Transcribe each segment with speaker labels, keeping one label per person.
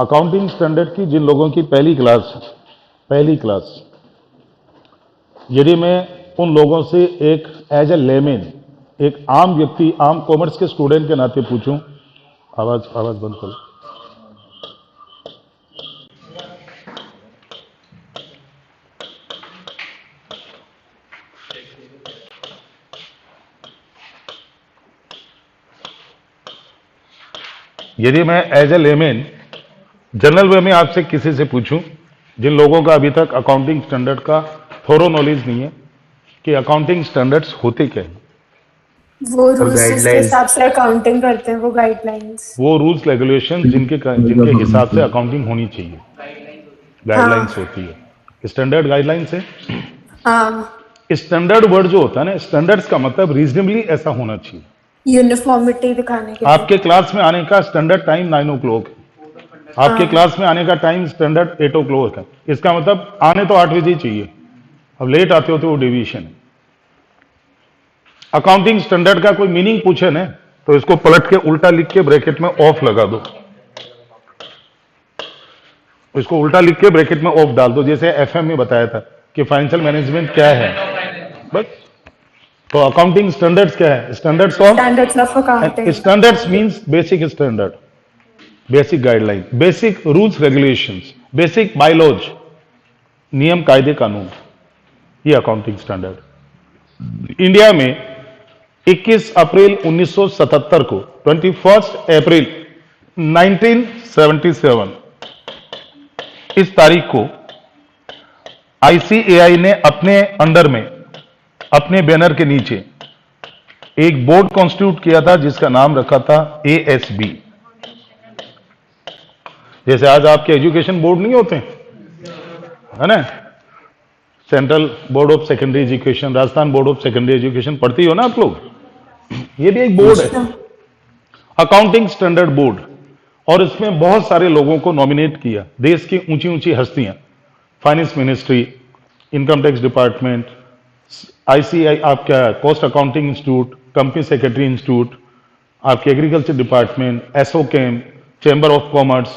Speaker 1: Accounting standard की जिन लोगों की पहली क्लास, यदि मैं उन लोगों से एक एज ए लेमैन, एक आम व्यक्ति, आम कॉमर्स के स्टूडेंट के नाते पूछूं, आवाज आवाज बंद करो। यदि मैं as a layman general way में आपसे किसी से पूछूं, जिन लोगों का अभी तक अकाउंटिंग स्टैंडर्ड का थोरो नॉलेज नहीं है कि अकाउंटिंग स्टैंडर्ड्स होते क्या हैं,
Speaker 2: वो
Speaker 3: और
Speaker 2: रूल्स जिसके
Speaker 3: गाइडलाइंस
Speaker 2: हिसाब से अकाउंटिंग करते हैं, वो गाइडलाइंस।
Speaker 1: वो रूल्स रेगुलेशन जिनके हिसाब से अकाउंटिंग होनी चाहिए, गाइडलाइंस
Speaker 2: हाँ
Speaker 1: होती है। स्टैंडर्ड गाइडलाइंस है।
Speaker 2: हाँ,
Speaker 1: स्टैंडर्ड वर्ड जो होता है ना, स्टैंडर्ड्स का मतलब रीजनेबली ऐसा होना चाहिए।
Speaker 2: यूनिफॉर्मिटी दिखाने के लिए।
Speaker 1: आपके क्लास में आने का स्टैंडर्ड टाइम 9 o'clock है, आपके
Speaker 2: हाँ
Speaker 1: क्लास में आने का टाइम स्टैंडर्ड 8 o'clock है। इसका मतलब आने तो 8 बजे ही चाहिए, अब लेट आते हो तो वो डेविएशन है। अकाउंटिंग स्टैंडर्ड का कोई मीनिंग पूछे ना, तो इसको पलट के उल्टा लिख के ब्रैकेट में ऑफ लगा दो, इसको उल्टा लिख के ब्रैकेट में ऑफ डाल दो, जैसे एफएम में बताया था कि फाइनेंशियल मैनेजमेंट क्या है। बस, तो अकाउंटिंग स्टैंडर्ड्स क्या है? Standards of,
Speaker 2: standards of accounting.
Speaker 1: Standards means basic standard, basic guideline, basic rules regulations, basic bylaws, नियम कायदे कानून, ये अकाउंटिंग स्टैंडर्ड। इंडिया में 21 अप्रैल 1977 को, 21 अप्रैल 1977, इस तारीख को आईसीएआई ने अपने अंडर में, अपने बैनर के नीचे एक बोर्ड कॉन्स्टिट्यूट किया था जिसका नाम रखा था एएसबी। जैसे आज आपके एजुकेशन बोर्ड नहीं होते है ना, central board of secondary education, Rajasthan board of secondary education पढ़ती हो ना आप लोग, ये भी एक बोर्ड है, अकाउंटिंग स्टैंडर्ड बोर्ड। और इसमें बहुत सारे लोगों को नॉमिनेट किया, देश की ऊंची ऊंची हस्तियां, finance ministry, income tax department, ICI, आपका cost accounting institute, company secretary institute, आपके agriculture department, ASSOCHAM, chamber of commerce,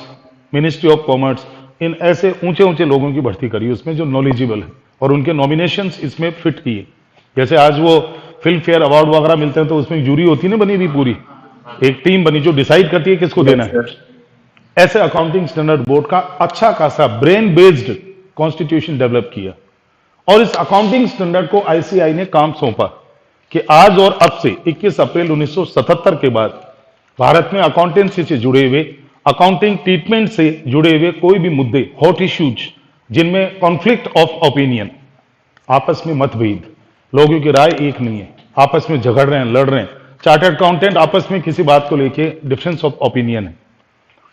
Speaker 1: ministry of commerce, इन ऐसे ऊंचे ऊंचे लोगों की भर्ती करी उसमें जो नॉलेजेबल है, और उनके नॉमिनेशंस इसमें फिट किए। जैसे आज वो फिल्म फेयर अवार्ड वगैरह मिलते हैं तो उसमें जूरी होती है ना बनी हुई पूरी, एक टीम बनी जो डिसाइड करती है किसको देना है। ऐसे अकाउंटिंग स्टैंडर्ड बोर्ड का अच्छा खासा ब्रेन बेस्ड कॉन्स्टिट्यूशन डेवलप किया, और इस अकाउंटिंग स्टैंडर्ड को आईसीआई ने काम सौंपा कि आज और अब से 21 अप्रैल 1977 के बाद भारत में अकाउंटेंसी से जुड़े हुए, अकाउंटिंग ट्रीटमेंट से जुड़े हुए कोई भी मुद्दे, हॉट इश्यूज, जिनमें कॉन्फ्लिक्ट ऑफ ओपिनियन, आपस में मतभेद, लोगों की राय एक नहीं है, आपस में झगड़ रहे हैं, लड़ रहे हैं, चार्टर्ड अकाउंटेंट आपस में किसी बात को लेके डिफरेंस ऑफ ओपिनियन है,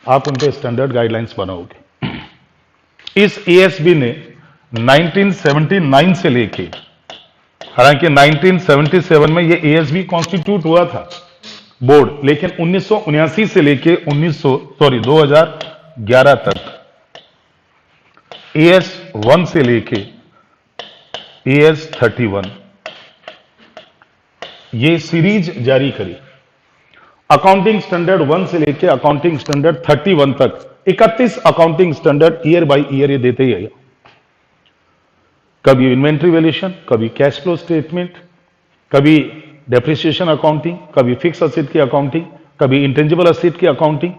Speaker 1: आप उन पे स्टैंडर्ड गाइडलाइंस बनाओगे। इस एएसबी ने 1979 से लेके, हालांकि 1977 में ये एएसबी कॉन्स्टिट्यूट हुआ था बोर्ड, लेकिन 1979 से लेके 2011 तक एएस 1 से लेके एएस 31 ये सीरीज जारी करी। अकाउंटिंग स्टैंडर्ड 1 से लेके अकाउंटिंग स्टैंडर्ड 31 तक 31 accounting standard year by year ये देते ही आए। कभी इन्वेंट्री वैल्यूएशन, कभी कैश फ्लो स्टेटमेंट, कभी डेप्रिसिएशन अकाउंटिंग, कभी फिक्स असेट की अकाउंटिंग, कभी इंटेंजिबल असेट की अकाउंटिंग,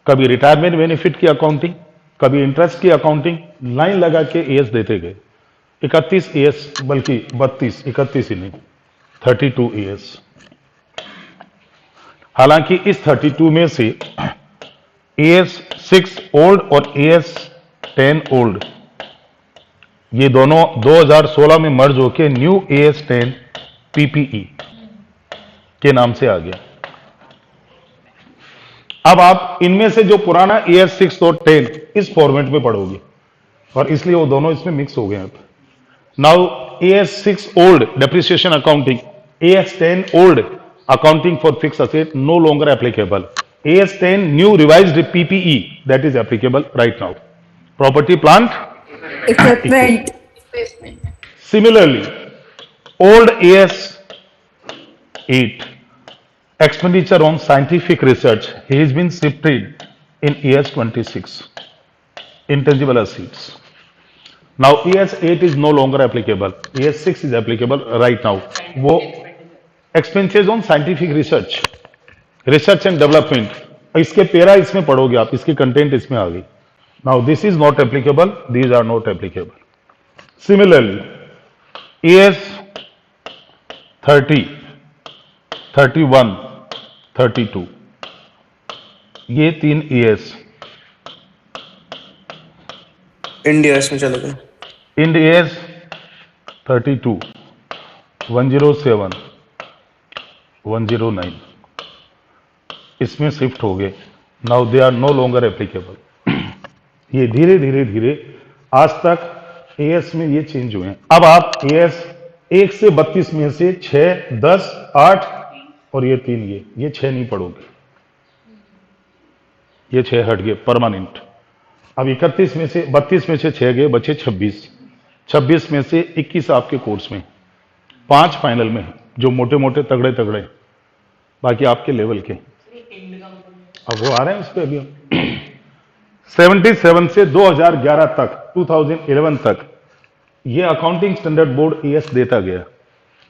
Speaker 1: कभी रिटायरमेंट बेनिफिट की अकाउंटिंग, कभी इंटरेस्ट की अकाउंटिंग, लाइन लगा के एएस देते गए। 31 एएस, बल्कि 32, 31 ही नहीं, 32 एएस। हालांकि इस 32 में से एएस 6 ओल्ड और एएस 10 ओल्ड, ये दोनों 2016 में मर्ज होकर न्यू एएस 10 पीपीई के नाम से आ गया। अब आप इनमें से जो पुराना एएस 6 और 10 इस फॉर्मेट में पढ़ोगे, और इसलिए वो दोनों इसमें मिक्स हो गए हैं। Now as 6 old depreciation accounting, as 10 old accounting for fixed asset no longer applicable. AS10 new revised PPE that is applicable right now. Property, plant,
Speaker 2: Equipment.
Speaker 1: Similarly, old AS8 expenditure on scientific research has been shifted in ES 26, intangible assets. Now ES 8 is no longer applicable. ES 6 is applicable right now. वो expenses on scientific research, research and development. इसके पेरा इसमें पढ़ोगे आप, इसकी content इसमें आ गई. Now this is not applicable. These are not applicable. Similarly, ES 30, 31, 32. ये 3 ES.
Speaker 3: इंडिया इसमें चले गए।
Speaker 1: Ind AS 32, 107, 109 इसमें शिफ्ट हो गए. Now they are no longer applicable. ये धीरे धीरे धीरे आज तक एएस में ये चेंज हुए हैं. अब आप एएस 1 से 32 में से 6, 10, 8 और ये 3 ये 6 नहीं पढ़ोगे. ये 6 हट गए परमानेंट. अब 31 में से 32 में से 6 गए, बचे 26. 26 में से 21 आपके कोर्स में, 5 फाइनल में जो मोटे मोटे तगड़े तगड़े, बाकी आपके लेवल के. अब वो आ रहे हैं इस पे अभी. 77 से 2011 तक, 2011 तक ये अकाउंटिंग स्टैंडर्ड बोर्ड एएस देता गया.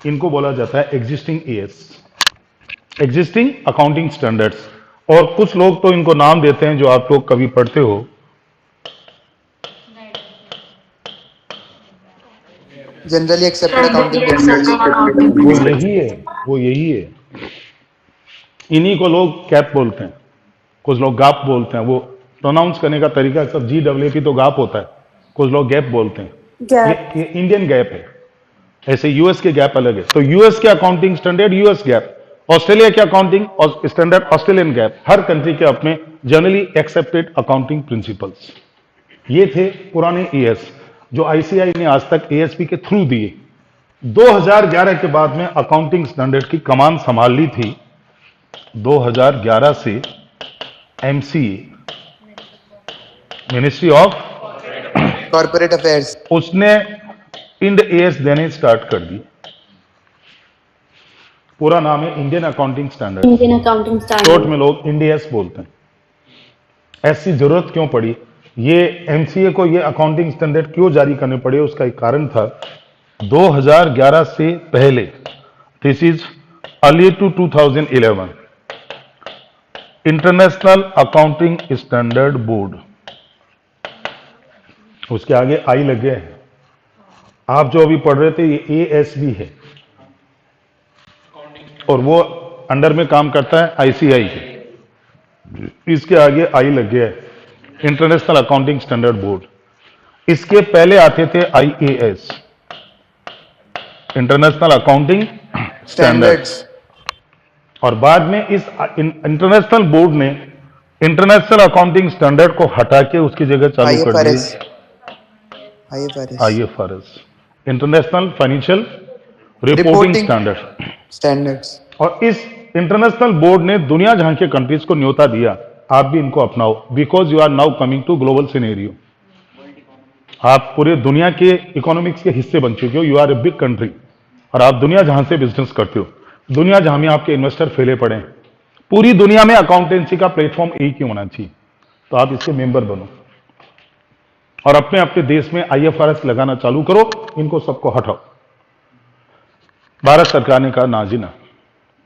Speaker 1: इनको बोला जाता है existing as, existing accounting standards. और कुछ लोग तो इनको नाम देते हैं जो आप लोग कभी पढ़ते हो,
Speaker 3: जनरली एक्सेप्टेड अकाउंटिंग स्टैंडर्ड्स।
Speaker 1: वो यही है. इन्हीं को लोग कैप बोलते हैं, कुछ लोग गाप बोलते हैं. वो प्रोनाउंस करने का तरीका सब GAAP तो गाप होता है, कुछ लोग गैप बोलते हैं. ये इंडियन गैप है. ऐसे यूएस के गैप अलग है. तो यूएस के accounting standard US gap, Australia के अकाउंटिंग और स्टैंडर्ड ऑस्ट्रेलियन गैप. हर कंट्री के अपने जनरली एक्सेप्टेड अकाउंटिंग प्रिंसिपल्स. ये थे पुराने एएस जो आईसीआई ने आज तक एएसपी के थ्रू दिए. 2011 के बाद में अकाउंटिंग स्टैंडर्ड की कमान संभाल ली थी. 2011 से MCA, ministry of
Speaker 3: corporate affairs,
Speaker 1: उसने इंड एएस देने स्टार्ट कर दी. पूरा नाम है Indian accounting standard.
Speaker 2: Indian accounting
Speaker 1: short
Speaker 2: standard.
Speaker 1: में लोग इंडियस बोलते हैं. ऐसी जरूरत क्यों पड़ी, ये एमसीए को ये अकाउंटिंग स्टैंडर्ड क्यों जारी करने पड़े, उसका एक कारण था. 2011 से पहले, this is early to 2011, international accounting standard board, उसके आगे आई लग गया है. आप जो अभी पढ़ रहे थे ये एएसबी है और वो अंडर में काम करता है आईसीआई के. इसके आगे आई लग गया है, इंटरनेशनल अकाउंटिंग स्टैंडर्ड बोर्ड. इसके पहले आते थे आईएएस, इंटरनेशनल अकाउंटिंग स्टैंडर्ड्स. और बाद में इस इंटरनेशनल बोर्ड ने इंटरनेशनल अकाउंटिंग स्टैंडर्ड को हटा के उसकी जगह चालू कर दी IFRS, international financial reporting
Speaker 3: standards.
Speaker 1: और इस इंटरनेशनल बोर्ड ने दुनिया जहां के कंट्रीज को न्योता दिया, आप भी इनको अपनाओ, because you are now coming to global scenario. आप पूरे दुनिया के इकोनॉमिक्स के हिस्से बन चुके हो. You are a big country और आप दुनिया जहां से बिजनेस करते हो, दुनिया जहां में आपके इन्वेस्टर फैले पड़े हैं, पूरी दुनिया में अकाउंटेंसी का प्लेटफॉर्म एक ही होना चाहिए. तो आप इसके मेंबर बनो और अपने अपने देश में आईएफआरएस लगाना चालू करो. इनको सबको हटाओ. भारत सरकार ने कहा ना जी ना,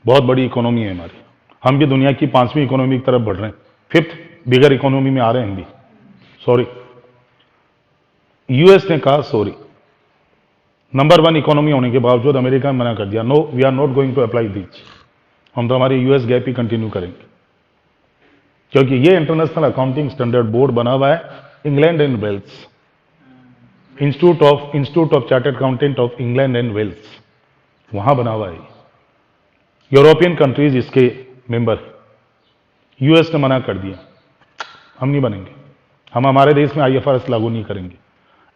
Speaker 1: बहुत बड़ी इकोनॉमी है हमारी, हम भी दुनिया की 5वीं इकोनॉमी की तरफ बढ़ रहे हैं, 5th बिगर इकोनॉमी में आ रहे हैं हम भी. सॉरी. यूएस ने कहा सॉरी, नंबर 1 इकोनॉमी होने के बावजूद अमेरिका ने मना कर दिया, no we are not going to apply this. हम तो हमारी यूएस गैप ही कंटिन्यू करेंगे, क्योंकि ये इंटरनेशनल अकाउंटिंग स्टैंडर्ड बोर्ड बना हुआ है England and Wales, institute of chartered accountant of England and Wales, वहां बना हुआ है. यूरोपियन कंट्रीज इसके मेंबर. यूएस ने मना कर दिया, हम नहीं बनेंगे, हम हमारे देश में आईएफआरएस लागू नहीं करेंगे.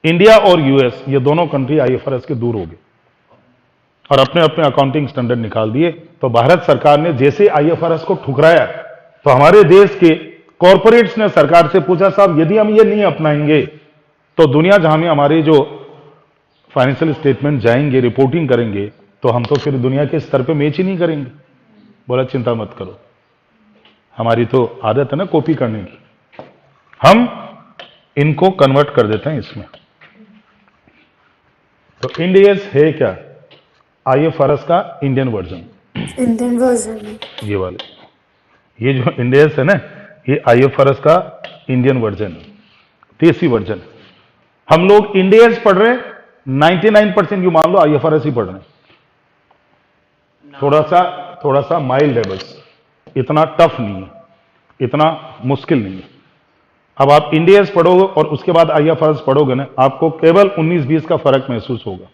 Speaker 1: इंडिया और यूएस ये दोनों कंट्री आईएफआरएस के दूर हो गए और अपने अपने अकाउंटिंग स्टैंडर्ड निकाल दिए. तो भारत सरकार ने जैसे आईएफआरएस को ठुकराया, तो हमारे देश के कॉर्पोरेट्स ने सरकार से पूछा, साहब यदि हम ये नहीं अपनाएंगे तो दुनिया जहां में हमारे जो फाइनेंशियल स्टेटमेंट जाएंगे, रिपोर्टिंग करेंगे, तो हम तो फिर दुनिया के स्तर पे मैच ही नहीं करेंगे. बोला चिंता मत करो, हमारी तो आदत है ना कॉपी करने की, हम इनको कन्वर्ट कर देते हैं इसमें। तो इंडियस है क्या? IFRS का इंडियन वर्जन,
Speaker 2: इंडियन वर्जन।
Speaker 1: ये वाले, ये जो इंडियस है ना, ये IFRS का इंडियन वर्जन, देसी वर्जन। हम लोग इंडियस पढ़ रहे हैं, 99% यू मान लो IFRS ही पढ़ रहे हैं। थोड़ा सा माइल्ड है बस, इतना टफ नहीं है, इतना मुश्किल नहीं है। अब आप इंडियस पढ़ोगे और उसके बाद IFRS पढ़ोगे ना, आपको केवल 19-20 का फर्क महसूस होगा।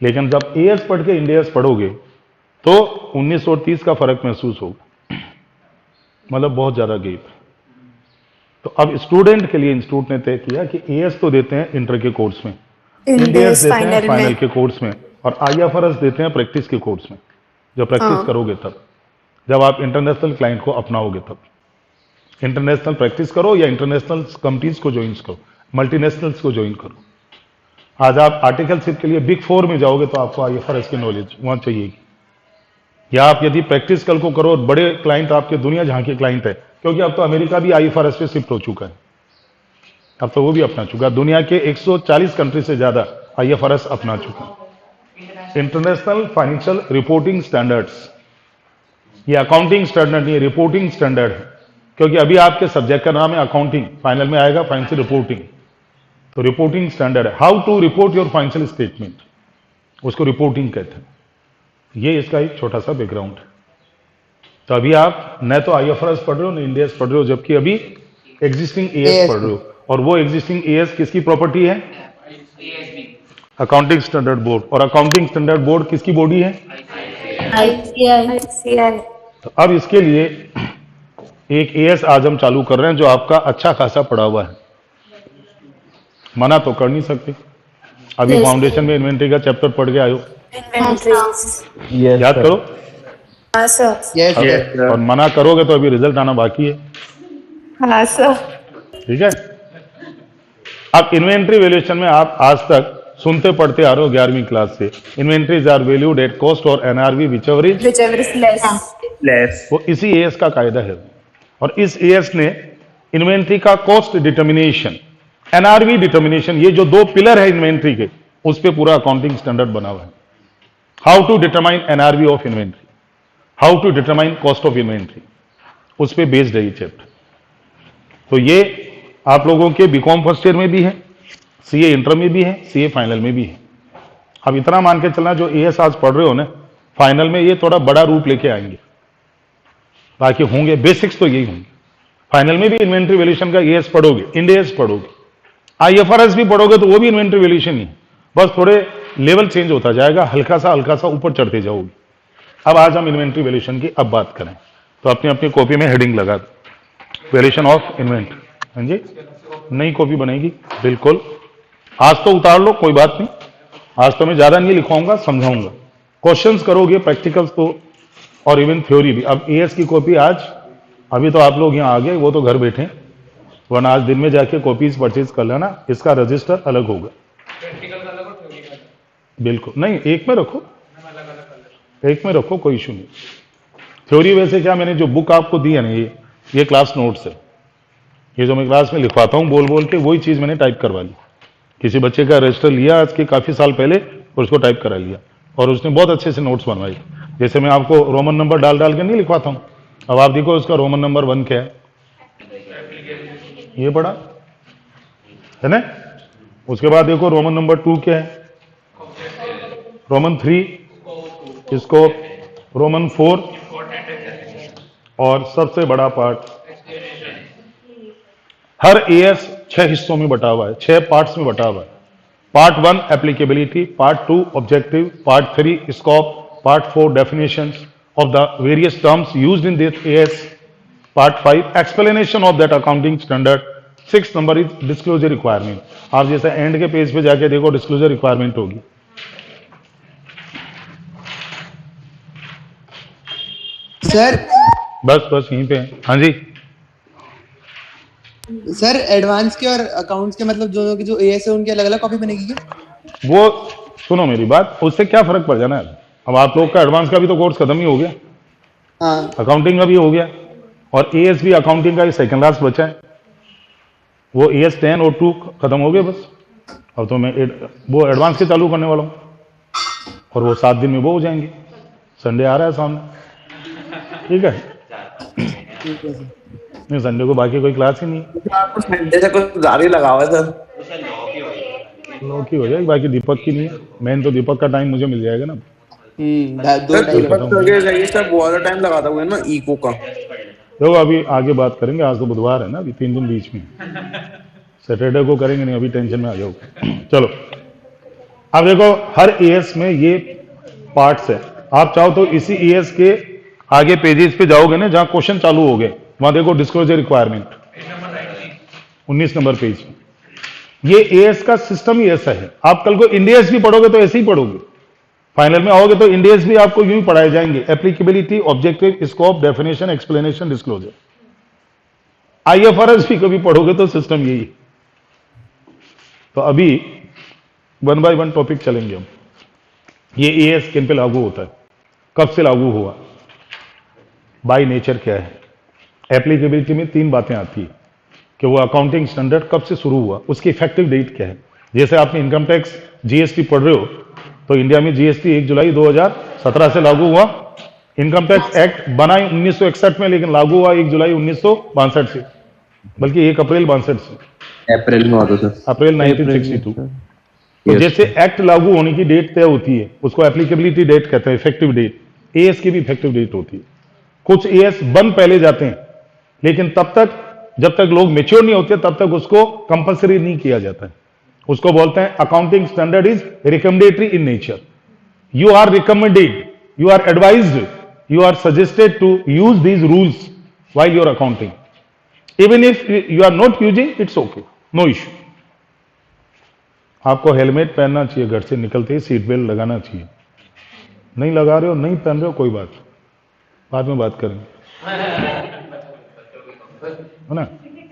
Speaker 1: लेकिन जब AS पढ़ के इंडियस पढ़ोगे तो 19 और 30 का फर्क महसूस होगा, मतलब बहुत ज्यादा गैप है। तो अब स्टूडेंट के लिए इंस्टीट्यूट ने तय किया कि AS तो देते हैं इंटर के कोर्स में, इंडियस देते हैं फाइनल के कोर्स में, और IFRS देते हैं प्रैक्टिस के कोर्स में। जब प्रैक्टिस करोगे तब, जब आप इंटरनेशनल क्लाइंट को अपनाओगे तब। इंटरनेशनल प्रैक्टिस करो या इंटरनेशनल कंपनीज को ज्वाइन करो, मल्टीनेशनल्स को ज्वाइन करो। आज आप आर्टिकलशिप के लिए बिग 4 में जाओगे तो आपको IFRS की नॉलेज वहां चाहिएगी। या आप यदि प्रैक्टिस कल को करो, बड़े क्लाइंट आपके दुनिया जहां के क्लाइंट है, क्योंकि अब तो अमेरिका भी IFRS पे शिफ्ट हो चुका है, अब तो वो भी अपना चुका है। दुनिया के 140 कंट्री से ज्यादा IFRS अपना चुका है। इंटरनेशनल फाइनेंशियल रिपोर्टिंग स्टैंडर्ड्स, ये अकाउंटिंग स्टैंडर्ड नहीं, रिपोर्टिंग स्टैंडर्ड है। क्योंकि अभी आपके सब्जेक्ट का नाम है अकाउंटिंग, फाइनल में आएगा फाइनेंशियल रिपोर्टिंग, तो रिपोर्टिंग स्टैंडर्ड है। How to report your financial statement, उसको रिपोर्टिंग कहते हैं। ये इसका एक छोटा सा बैकग्राउंड है। तो अभी आप न तो IFRS पढ़ रहे हो न इंडियस पढ़ रहे हो, जबकि अभी एग्जिस्टिंग AS पढ़ रहे हो। और वो एग्जिस्टिंग AS किसकी प्रॉपर्टी है? Accounting standard board. और अकाउंटिंग स्टैंडर्ड बोर्ड किसकी बॉडी है?
Speaker 2: ICAI।
Speaker 1: तो अब इसके लिए एक AS आज हम चालू कर रहे हैं जो आपका अच्छा खासा पढ़ा हुआ है, मना तो कर नहीं सकते। अभी
Speaker 2: Yes.
Speaker 1: फाउंडेशन में इन्वेंट्री का चैप्टर पढ़ के आयो,
Speaker 2: इन्वेंट्रीज।
Speaker 1: याद करो।
Speaker 2: हाँ सर।
Speaker 3: यस
Speaker 1: अब- और मना करोगे तो अभी रिजल्ट आना बाकी है,
Speaker 2: हाँ सर।
Speaker 1: ठीक है। अब इन्वेंट्री वैल्यूएशन में आप आज तक सुनते पढ़ते आ रहे हो 11वीं क्लास से, inventories are valued at cost और NRV whichever is
Speaker 2: Whichever is less।
Speaker 1: वो इसी AS का कायदा है। और इस AS ने इन्वेंट्री का कॉस्ट डिटर्मिनेशन, NRV डिटर्मिनेशन, ये जो दो पिलर है इन्वेंट्री के, उस पे पूरा अकाउंटिंग स्टैंडर्ड बना हुआ है। How to determine NRV of inventory, how to determine cost of inventory, उस पे बेस्ड है ये चैप्टर। तो ये आप लोगों के BCom फर्स्ट ईयर में भी है, CA इंटर में भी है, CA फाइनल में भी है। अब इतना मान के चलना, जो AS आज पढ़ रहे हो ना, फाइनल में ये थोड़ा बड़ा रूप लेके आएंगे, बाकी होंगे बेसिक्स तो यही होंगे। फाइनल में भी इन्वेंट्री वैल्यूएशन का AS पढ़ोगे, इंडियस पढ़ोगे, IFRS भी पढ़ोगे तो वो भी इन्वेंट्री वैल्यूएशन ही है, बस थोड़े लेवल चेंज होता जाएगा, हल्का सा ऊपर चढ़ते जाओगे। अब आज हम इन्वेंट्री वैल्यूएशन की अब बात करें, तो अपनी अपनी कॉपी में हेडिंग लगा दो, वैल्यूएशन ऑफ इन्वेंट्री। हाँ जी, नई कॉपी बनेगी बिल्कुल। आज तो उतार लो, कोई बात नहीं, आज तो मैं ज्यादा नहीं लिखवाऊंगा, समझाऊंगा। क्वेश्चंस करोगे, प्रैक्टिकल्स तो, और इवन थ्योरी भी। अब AS की कॉपी आज, अभी तो आप लोग यहाँ आ गए, वो तो घर बैठे, वरना आज दिन में जाके कॉपीज परचेज कर लेना। इसका रजिस्टर अलग होगा, बिल्कुल नहीं, एक में रखो, एक में रखो, कोई इशू नहीं। थ्योरी वैसे क्या, मैंने जो बुक आपको दी है ना, ये क्लास नोट्स है, ये जो मैं क्लास में लिखवाता हूँ बोल बोल के, वही चीज मैंने टाइप करवा ली। किसी बच्चे का रजिस्टर लिया आज के काफी साल पहले और उसको टाइप करा लिया, और उसने बहुत अच्छे से नोट्स बनवाई। जैसे मैं आपको रोमन नंबर डाल डाल के नहीं लिखवाता हूँ। अब आप देखो उसका रोमन नंबर 1 क्या है, ये पढ़ा है ना। उसके बाद देखो रोमन नंबर 2 क्या है, रोमन 3, इसको रोमन 4, और सबसे बड़ा पार्ट, हर AS 6 हिस्सों में बटा हुआ है, 6 पार्ट्स में बटा हुआ है। Part 1 applicability, part 2 objective, part 3 scope, part 4 definitions of the various terms used in this AS, part 5 explanation of that accounting standard, 6 number is disclosure requirement। आप जैसे एंड के पेज पे जाके देखो, डिस्क्लोजर रिक्वायरमेंट होगी।
Speaker 3: सर
Speaker 1: बस यहीं पे है। हाँ जी,
Speaker 3: सर एडवांस के और अकाउंट्स के मतलब दोनों की जो AS है उनकी अलग अलग कॉपी बनेगी क्या?
Speaker 1: वो सुनो मेरी बात, उससे क्या फर्क पड़ जाना है। अब आप लोग का एडवांस का भी तो कोर्स खत्म ही हो गया,
Speaker 3: हाँ
Speaker 1: अकाउंटिंग का भी हो गया, और AS भी अकाउंटिंग का ही सेकंड लास्ट बचा है। वो ES 10 और 2 खत्म हो गए बस। अब तो मैं वो एडवांस के चालू करने वाला हूँ और वो 7 दिन में वो हो जाएंगे। संडे आ रहा है सामने, ठीक है।
Speaker 3: ठीक है सर।
Speaker 1: नहीं, संडे को बाकी कोई क्लास ही नहीं है।
Speaker 4: आपको संडे से कुछ जारी लगा हुआ है सर।
Speaker 1: लोग की हो जाएगी, बाकी दीपक की नहीं है। मेन तो दीपक का टाइम मुझे मिल जाएगा ना।
Speaker 3: दो
Speaker 4: सर
Speaker 3: ढाई
Speaker 4: दीपक सर के जाइए सर, वो वाला टाइम लगाता हुआ है ना इको का।
Speaker 1: देखो अभी आगे बात करेंगे, आज तो बुधवार है ना, अभी 3 दिन बीच में, सैटरडे को करेंगे नहीं, अभी टेंशन में आ जाओगे। चलो अब देखो, हर एएस में ये पार्ट्स है। आप चाहो तो इसी एएस के आगे पेजेस पे जाओगे ना, जहां क्वेश्चन चालू हो गए, वहां देखो डिस्क्लोजर रिक्वायरमेंट 19 नंबर पेज। ये एएस का सिस्टम ही ऐसा है। आप कल को इंडियस भी पढ़ोगे तो ऐसे ही पढ़ोगे, फाइनल में आओगे तो इंडियस भी आपको यूं ही पढ़ाए जाएंगे। Applicability, objective, scope, definition, explanation, disclosure. IFRS भी कभी पढ़ोगे तो सिस्टम यही है। तो अभी 1 बाय 1 टॉपिक चलेंगे हम। ये एएस किन पे लागू होता है, कब से लागू हुआ, बाय नेचर क्या है। एप्लीकेबिलिटी में 3 बातें आती है कि वो अकाउंटिंग स्टैंडर्ड कब से शुरू हुआ, उसकी इफेक्टिव डेट क्या है। जैसे आपने इनकम टैक्स जीएसटी पढ़ रहे हो तो इंडिया में जीएसटी 1 जुलाई 2017 से लागू हुआ। इनकम टैक्स एक्ट बना 1961 में, लेकिन लागू हुआ 1 जुलाई 1962 से, बल्कि 1 अप्रैल 62 से,
Speaker 4: अप्रैल में होता सर।
Speaker 1: अप्रैल 1962। तो जैसे एक्ट लागू होने की डेट तय होती है, उसको एप्लीकेबिलिटी डेट कहते हैं, इफेक्टिव डेट। एएस की भी इफेक्टिव डेट होती है। कुछ एएस बन पहले जाते हैं, लेकिन तब तक जब तक लोग मेच्योर नहीं होते तब तक उसको कंपलसरी नहीं किया जाता है। उसको बोलते हैं accounting standard is recommendatory in nature. You are recommended, you are advised, you are suggested to use these rules while you are accounting. Even if you are not using, it's okay, no issue. आपको helmet पहनना चाहिए, घर से निकलते ही seat belt लगाना चाहिए। नहीं लगा रहे हो, नहीं पहन रहे हो, कोई बात, बाद में बात करेंगे, है ना।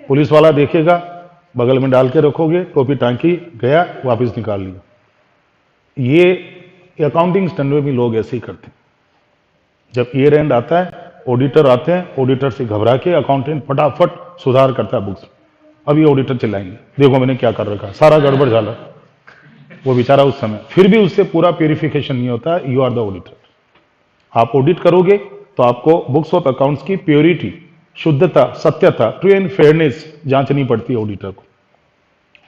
Speaker 1: पुलिस वाला देखेगा, बगल में डाल के रखोगे, टोपी टांकी, गया, वापस निकाल लिया। ये अकाउंटिंग स्टैंडर्ड में भी लोग ऐसे ही करते हैं। जब ईयर एंड आता है, ऑडिटर आते हैं, ऑडिटर से घबरा के अकाउंटेंट फटाफट सुधार करता है बुक्स। अब ये ऑडिटर चिल्लाएंगे, देखो मैंने क्या कर रखा, सारा गड़बड़ झाला। वो बेचारा उस समय फिर भी उससे पूरा प्यूरिफिकेशन नहीं होता। You are the auditor. आप ऑडिट करोगे तो आपको बुक्स ऑफ अकाउंट्स की प्योरिटी, शुद्धता, सत्यता, ट्रू एंड फेयरनेस जांचनी पड़ती है ऑडिटर को।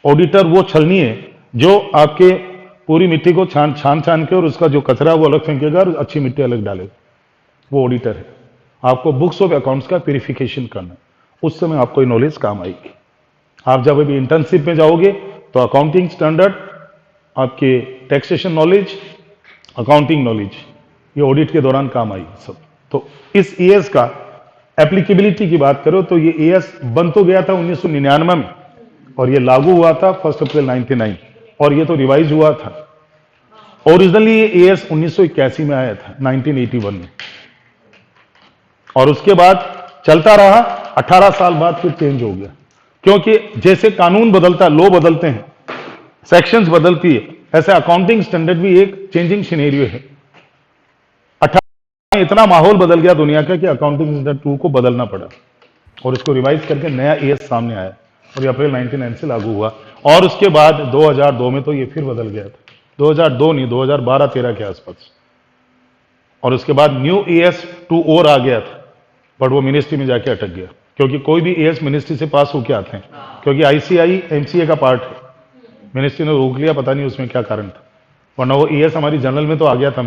Speaker 1: ऑडिटर वो छलनी है जो आपके पूरी मिट्टी को छान के और उसका जो कचरा वो अलग फेंकेगा और अच्छी मिट्टी अलग डालेगा। वो ऑडिटर है। आपको बुक्स ऑफ अकाउंट्स का प्यूरिफिकेशन करना, उस समय आपको ये नॉलेज काम आएगी। आप जब अभी इंटर्नशिप में जाओगे तो अकाउंटिंग स्टैंडर्ड, आपके टैक्सेशन नॉलेज, अकाउंटिंग नॉलेज, ये ऑडिट के दौरान काम आएगी सब। तो इस एएस का एप्लीकेबिलिटी की बात करो तो ये एएस बन तो गया था 1999 में और ये लागू हुआ था 1 अप्रैल 1999, और ये तो रिवाइज हुआ था। ओरिजिनली ये एएस 1981 में आया था, 1981 में, और उसके बाद चलता रहा। 18 साल बाद फिर चेंज हो गया, क्योंकि जैसे कानून बदलता, लॉ बदलते हैं, सेक्शंस बदलती है, ऐसे अकाउंटिंग स्टैंडर्ड भी एक चेंजिंग सिनेरियो है। 18 इतना माहौल बदल गया दुनिया का कि अकाउंटिंग स्टैंडर्ड 2 को बदलना पड़ा और इसको रिवाइज करके नया एएस सामने आया और ये अप्रैल 1999 से लागू हुआ। और उसके बाद 2002 में तो ये फिर बदल गया था, 2002 नहीं, 2012-13 के आसपास। और उसके बाद न्यू एएस 2 और आ गया था, बट वो मिनिस्ट्री में जाके अटक गया, क्योंकि कोई भी एएस मिनिस्ट्री से पास होके आते हैं, क्योंकि आईसीआई एमसीए का पार्ट है। मिनिस्ट्री ने रोक लिया, पता नहीं उसमें क्या कारण था, वरना वो एएस हमारी जनरल में तो आ गया था।